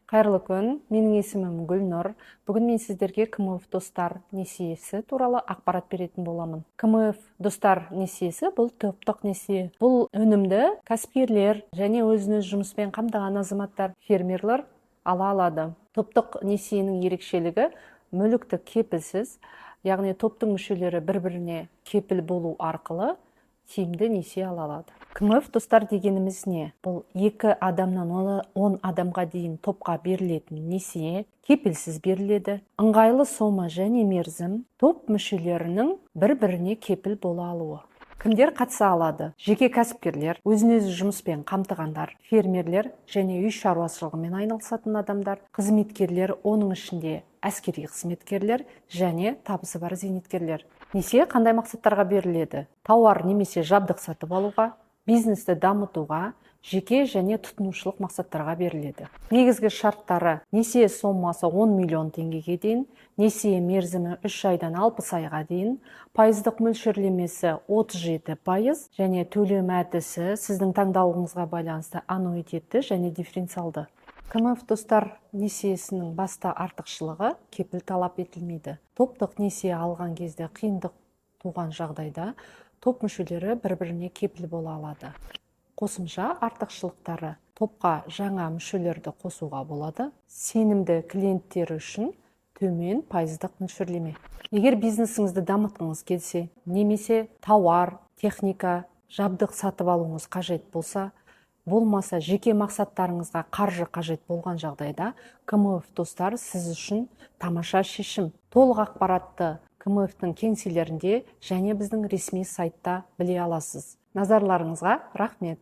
Қайырлы күн, менің есімім Гүлнұр. Бүгін мен сіздерге КМФ достар несиесі туралы ақпарат беретін боламын. КМФ достар несиесі бұл топтық несие. Бұл өнімді кәсіпкерлер және өзін-өз жұмыспен қамтыған азаматтар, фермерлер ала алады. Топтық несиенің ерекшелігі мүлікті кепілсіз, яғни топтың мүшелері бір-біріне кепіл болу арқылы тиімді несие ала алады. КМФ достар дегеніміз не? Бұл 2 адамнан 10 адамға дейін топқа берілетін несие, кепілсіз беріледі. Ыңғайлы сома және мерзім топ мүшелерінің бір-біріне кепіл бола алуы. Кімдер қатыса алады? Жеке кәсіпкерлер, өзін-өзі жұмыспен қамтығандар, фермерлер және үй шаруашылығымен айналысатын адамдар, қызметкерлер, оның ішінде әскери қызметкерлер және табысы бар зейнеткерлер. Несие қандай мақсаттарға беріледі? Тауар немесе жабдық сатып алуға, бизнесті дамытуға, жеке және тұтынушылық мақсаттарға беріледі. Негізгі шарттары: несие сомасы 10 миллион теңгеге дейін, несие мерзімі 3 айдан 60 айға дейін, пайыздық мөлшерлемесі 37% және төлем әдісі сіздің таңдауыңызға байланысты аннуитетті және дифференциалды. КМФ достар несиесінің басты артықшылығы кепіл талап етілмейді. Топтық несие алған кезде қиындық туған жағдайда топ мүшелері бір-біріне кепіл бола алады. Қосымша артықшылықтары: топқа жаңа мүшелерді қосуға болады, сенімді клиенттер үшін төмен пайыздық мөлшерлеме. Егер бизнесіңізді дамытқыңыз келсе, немесе тауар, техника, жабдық сатып алуыңыз қажет болмаса жеке мақсаттарыңызға қаржы қажет болған жағдайда, КМФ достар сіз үшін тамаша шешім. Толық ақпаратты КМФ-тің кеңселерінде және біздің ресми сайтта біле аласыз. Назарларыңызға рахмет.